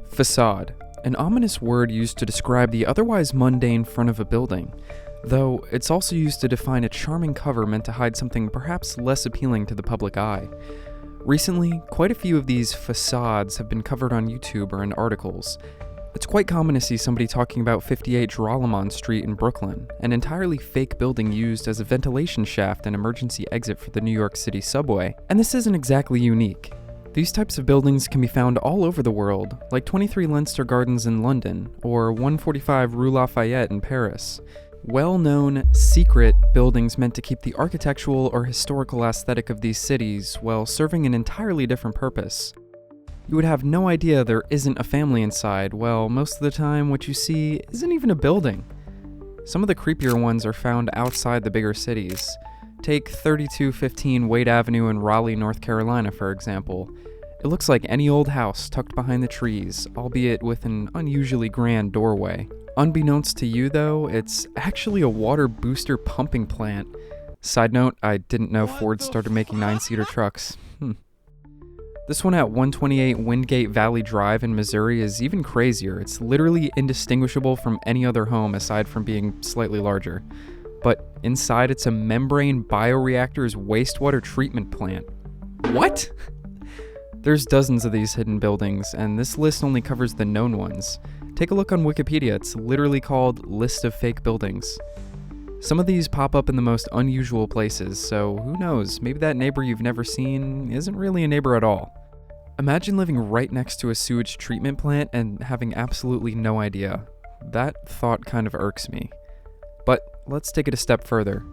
Facade, an ominous word used to describe the otherwise mundane front of a building, though it's also used to define a charming cover meant to hide something perhaps less appealing to the public eye. Recently, quite a few of these facades have been covered on YouTube or in articles. It's quite common to see somebody talking about 58 Joralemon Street in Brooklyn, an entirely fake building used as a ventilation shaft and emergency exit for the New York City subway, and this isn't exactly unique. These types of buildings can be found all over the world, like 23 Leinster Gardens in London, or 145 Rue Lafayette in Paris. Well-known, secret buildings meant to keep the architectural or historical aesthetic of these cities while serving an entirely different purpose. You would have no idea there isn't a family inside, well, most of the time what you see isn't even a building. Some of the creepier ones are found outside the bigger cities. Take 3215 Wade Avenue in Raleigh, North Carolina, for example. It looks like any old house tucked behind the trees, albeit with an unusually grand doorway. Unbeknownst to you, though, it's actually a water booster pumping plant. Side note, I didn't know Ford started making 9-seater trucks. This one at 128 Wingate Valley Drive in Missouri is even crazier. It's literally indistinguishable from any other home aside from being slightly larger. But inside it's a membrane bioreactor's wastewater treatment plant. What? There's dozens of these hidden buildings, and this list only covers the known ones. Take a look on Wikipedia, it's literally called List of Fake Buildings. Some of these pop up in the most unusual places, so who knows, maybe that neighbor you've never seen isn't really a neighbor at all. Imagine living right next to a sewage treatment plant and having absolutely no idea. That thought kind of irks me. But let's take it a step further.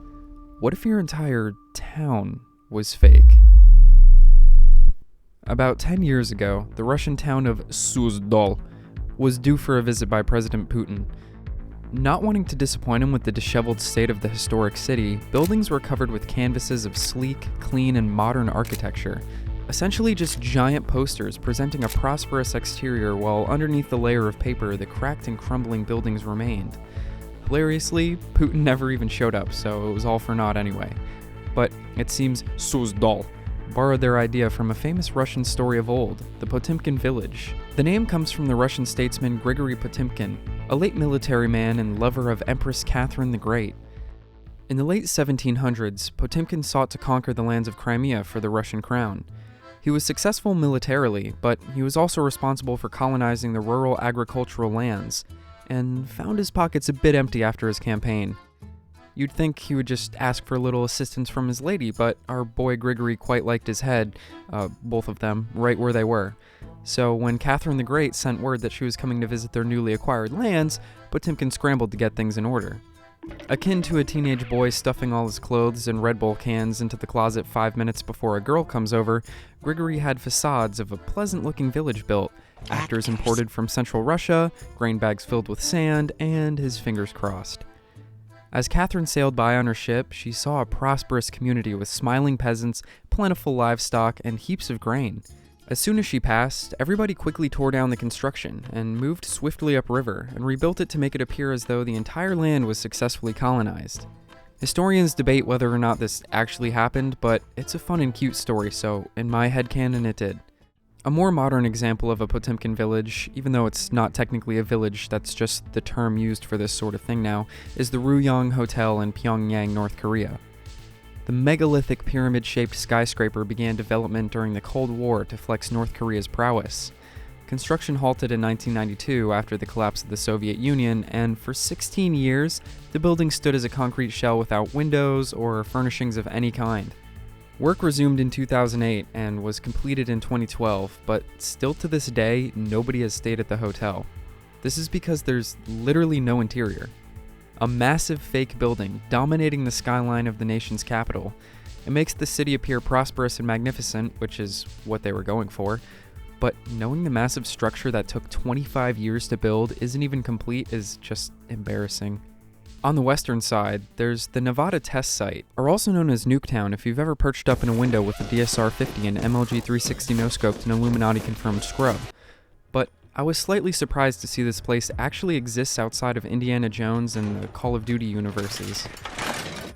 What if your entire town was fake? About 10 years ago, the Russian town of Suzdal was due for a visit by President Putin. Not wanting to disappoint him with the disheveled state of the historic city, buildings were covered with canvases of sleek, clean, and modern architecture. Essentially just giant posters presenting a prosperous exterior while underneath the layer of paper the cracked and crumbling buildings remained. Hilariously, Putin never even showed up, so it was all for naught anyway. But it seems Suzdal borrowed their idea from a famous Russian story of old, the Potemkin village. The name comes from the Russian statesman Grigory Potemkin, a late military man and lover of Empress Catherine the Great. In the late 1700s, Potemkin sought to conquer the lands of Crimea for the Russian crown. He was successful militarily, but he was also responsible for colonizing the rural agricultural lands, and found his pockets a bit empty after his campaign. You'd think he would just ask for a little assistance from his lady, but our boy Grigory quite liked his head, both of them, right where they were. So when Catherine the Great sent word that she was coming to visit their newly acquired lands, Potemkin scrambled to get things in order. Akin to a teenage boy stuffing all his clothes and Red Bull cans into the closet 5 minutes before a girl comes over, Grigory had facades of a pleasant-looking village built, actors imported from Central Russia, grain bags filled with sand, and his fingers crossed. As Catherine sailed by on her ship, she saw a prosperous community with smiling peasants, plentiful livestock, and heaps of grain. As soon as she passed, everybody quickly tore down the construction and moved swiftly upriver and rebuilt it to make it appear as though the entire land was successfully colonized. Historians debate whether or not this actually happened, but it's a fun and cute story, so in my headcanon it did. A more modern example of a Potemkin village, even though it's not technically a village, that's just the term used for this sort of thing now, is the Ryong Hotel in Pyongyang, North Korea. The megalithic pyramid-shaped skyscraper began development during the Cold War to flex North Korea's prowess. Construction halted in 1992 after the collapse of the Soviet Union, and for 16 years, the building stood as a concrete shell without windows or furnishings of any kind. Work resumed in 2008 and was completed in 2012, but still to this day, nobody has stayed at the hotel. This is because there's literally no interior. A massive fake building dominating the skyline of the nation's capital. It makes the city appear prosperous and magnificent, which is what they were going for, but knowing the massive structure that took 25 years to build isn't even complete is just embarrassing. On the western side, there's the Nevada test site, or also known as Nuketown if you've ever perched up in a window with a DSR-50 and MLG 360 no-scoped an Illuminati-confirmed scrub. But I was slightly surprised to see this place actually exists outside of Indiana Jones and the Call of Duty universes.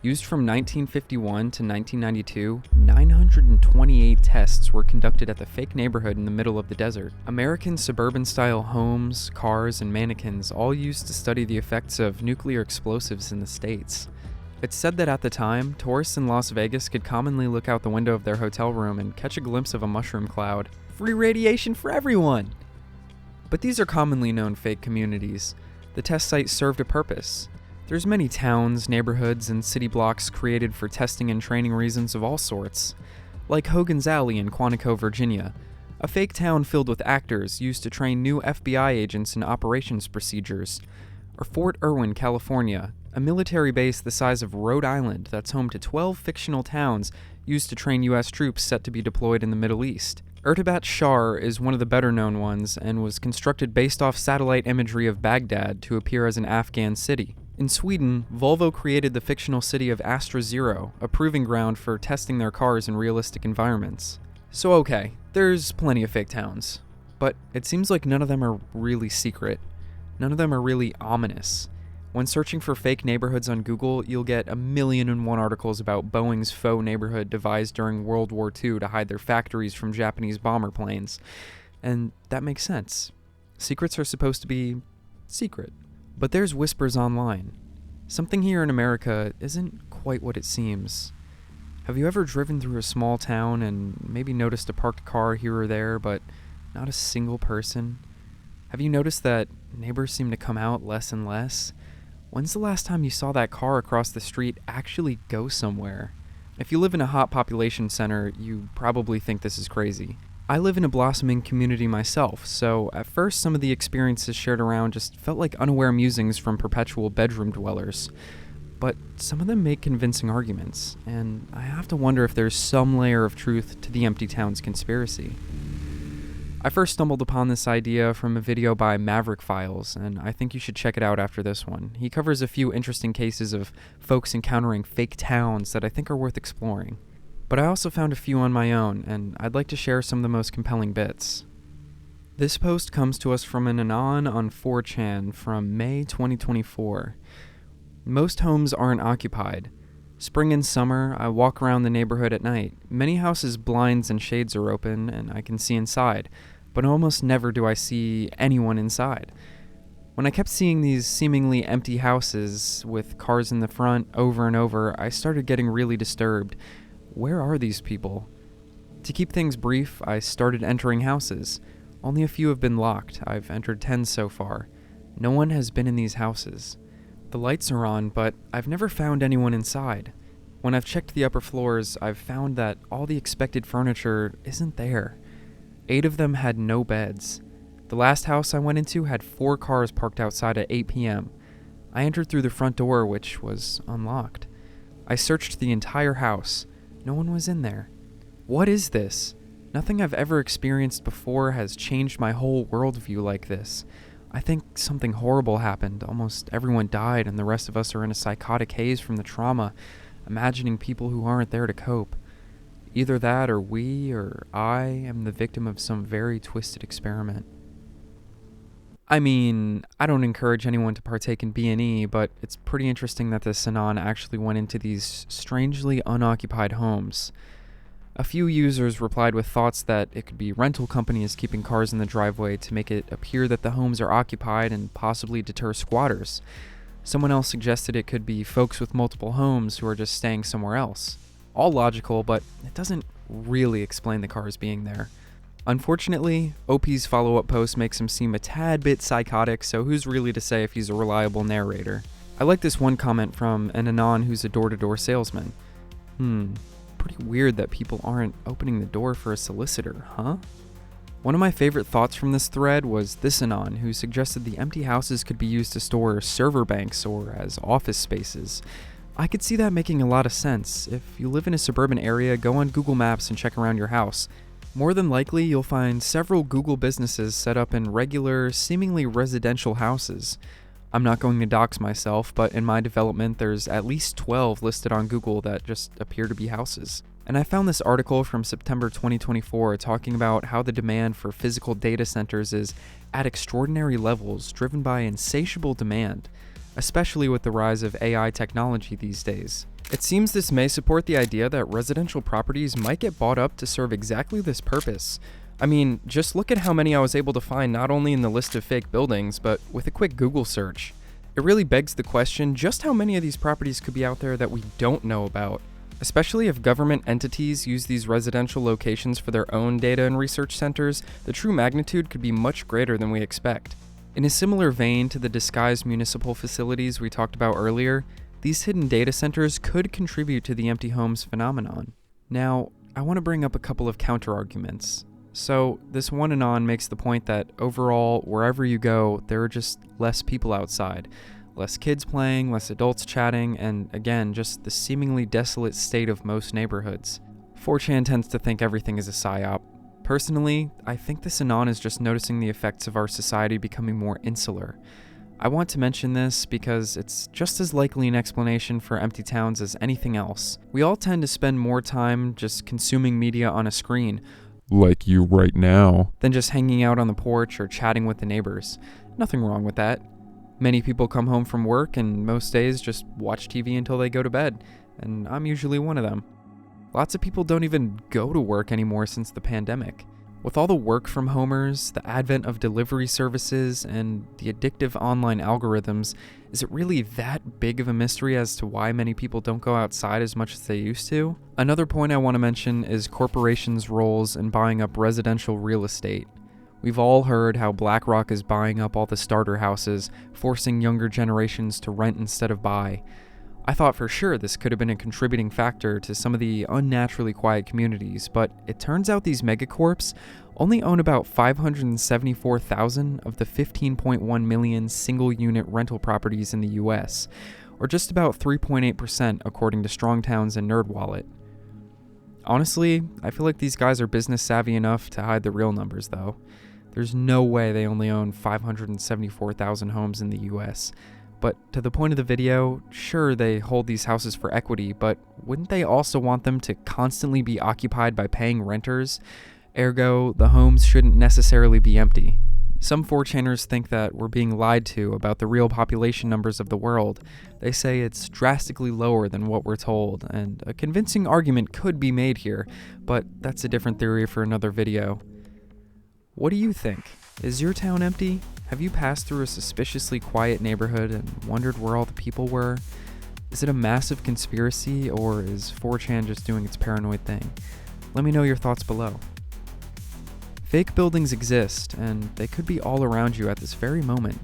Used from 1951 to 1992, 928 tests were conducted at the fake neighborhood in the middle of the desert. American suburban-style homes, cars, and mannequins all used to study the effects of nuclear explosives in the States. It's said that at the time, tourists in Las Vegas could commonly look out the window of their hotel room and catch a glimpse of a mushroom cloud. Free radiation for everyone! But these are commonly known fake communities. The test site served a purpose. There's many towns, neighborhoods, and city blocks created for testing and training reasons of all sorts. Like Hogan's Alley in Quantico, Virginia, a fake town filled with actors used to train new FBI agents in operations procedures. Or Fort Irwin, California, a military base the size of Rhode Island that's home to 12 fictional towns used to train U.S. troops set to be deployed in the Middle East. Ertabat Shar is one of the better-known ones and was constructed based off satellite imagery of Baghdad to appear as an Afghan city. In Sweden, Volvo created the fictional city of Astra Zero, a proving ground for testing their cars in realistic environments. So okay, there's plenty of fake towns, but it seems like none of them are really secret. None of them are really ominous. When searching for fake neighborhoods on Google, you'll get 1,000,001 articles about Boeing's faux neighborhood devised during World War II to hide their factories from Japanese bomber planes. And that makes sense. Secrets are supposed to be secret. But there's whispers online. Something here in America isn't quite what it seems. Have you ever driven through a small town and maybe noticed a parked car here or there, but not a single person? Have you noticed that neighbors seem to come out less and less? When's the last time you saw that car across the street actually go somewhere? If you live in a hot population center, you probably think this is crazy. I live in a blossoming community myself, so at first some of the experiences shared around just felt like unaware musings from perpetual bedroom dwellers. But some of them make convincing arguments, and I have to wonder if there's some layer of truth to the Empty Towns conspiracy. I first stumbled upon this idea from a video by Maverick Files, and I think you should check it out after this one. He covers a few interesting cases of folks encountering fake towns that I think are worth exploring. But I also found a few on my own, and I'd like to share some of the most compelling bits. This post comes to us from an Anon on 4chan from May 2024. Most homes aren't occupied. Spring and summer, I walk around the neighborhood at night. Many houses' blinds and shades are open, and I can see inside, but almost never do I see anyone inside. When I kept seeing these seemingly empty houses with cars in the front over and over, I started getting really disturbed. Where are these people? To keep things brief, I started entering houses. Only a few have been locked. I've entered 10 so far. No one has been in these houses. The lights are on, but I've never found anyone inside. When I've checked the upper floors, I've found that all the expected furniture isn't there. 8 of them had no beds. The last house I went into had 4 cars parked outside at 8 p.m. I entered through the front door, which was unlocked. I searched the entire house. No one was in there. What is this? Nothing I've ever experienced before has changed my whole worldview like this. I think something horrible happened. Almost everyone died, and the rest of us are in a psychotic haze from the trauma, imagining people who aren't there to cope. Either that, or we, or I, am the victim of some very twisted experiment. I mean, I don't encourage anyone to partake in B&E, but it's pretty interesting that this Anon actually went into these strangely unoccupied homes. A few users replied with thoughts that it could be rental companies keeping cars in the driveway to make it appear that the homes are occupied and possibly deter squatters. Someone else suggested it could be folks with multiple homes who are just staying somewhere else. All logical, but it doesn't really explain the cars being there. Unfortunately, OP's follow-up post makes him seem a tad bit psychotic, so who's really to say if he's a reliable narrator? I like this one comment from an Anon who's a door-to-door salesman. Pretty weird that people aren't opening the door for a solicitor, huh? One of my favorite thoughts from this thread was this Anon, who suggested the empty houses could be used to store server banks or as office spaces. I could see that making a lot of sense. If you live in a suburban area, go on Google Maps and check around your house. More than likely, you'll find several Google businesses set up in regular, seemingly residential houses. I'm not going to dox myself, but in my development, there's at least 12 listed on Google that just appear to be houses. And I found this article from September 2024 talking about how the demand for physical data centers is at extraordinary levels, driven by insatiable demand, especially with the rise of AI technology these days. It seems this may support the idea that residential properties might get bought up to serve exactly this purpose. I mean, just look at how many I was able to find not only in the list of fake buildings, but with a quick Google search. It really begs the question just how many of these properties could be out there that we don't know about, especially if government entities use these residential locations for their own data and research centers. The true magnitude could be much greater than we expect. In a similar vein to the disguised municipal facilities we talked about earlier, these hidden data centers could contribute to the empty homes phenomenon. Now, I want to bring up a couple of counter-arguments. So, this one and on makes the point that overall, wherever you go, there are just less people outside. Less kids playing, less adults chatting, and again, just the seemingly desolate state of most neighborhoods. 4chan tends to think everything is a psyop. Personally, I think this anon is just noticing the effects of our society becoming more insular. I want to mention this because it's just as likely an explanation for empty towns as anything else. We all tend to spend more time just consuming media on a screen, like you right now, than just hanging out on the porch or chatting with the neighbors. Nothing wrong with that. Many people come home from work and most days just watch TV until they go to bed, and I'm usually one of them. Lots of people don't even go to work anymore since the pandemic. With all the work from homers, the advent of delivery services, and the addictive online algorithms, is it really that big of a mystery as to why many people don't go outside as much as they used to? Another point I want to mention is corporations' roles in buying up residential real estate. We've all heard how BlackRock is buying up all the starter houses, forcing younger generations to rent instead of buy. I thought for sure this could have been a contributing factor to some of the unnaturally quiet communities, but it turns out these megacorps only own about 574,000 of the 15.1 million single-unit rental properties in the US, or just about 3.8% according to Strong Towns and NerdWallet. Honestly, I feel like these guys are business savvy enough to hide the real numbers though. There's no way they only own 574,000 homes in the US. But to the point of the video, sure, they hold these houses for equity, but wouldn't they also want them to constantly be occupied by paying renters? Ergo, the homes shouldn't necessarily be empty. Some 4chaners think that we're being lied to about the real population numbers of the world. They say it's drastically lower than what we're told, and a convincing argument could be made here, but that's a different theory for another video. What do you think? Is your town empty? Have you passed through a suspiciously quiet neighborhood and wondered where all the people were? Is it a massive conspiracy, or is 4chan just doing its paranoid thing? Let me know your thoughts below. Fake buildings exist, and they could be all around you at this very moment.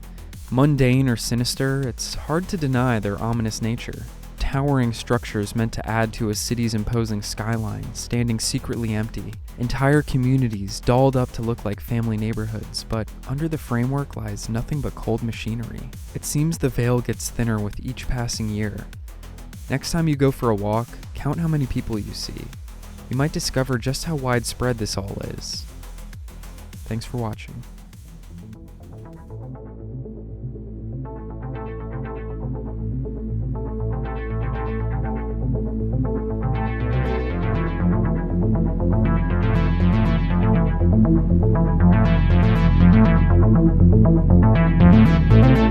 Mundane or sinister, it's hard to deny their ominous nature. Towering structures meant to add to a city's imposing skyline, standing secretly empty. Entire communities dolled up to look like family neighborhoods, but under the framework lies nothing but cold machinery. It seems the veil gets thinner with each passing year. Next time you go for a walk, count how many people you see. You might discover just how widespread this all is. Thanks for watching. Thank you.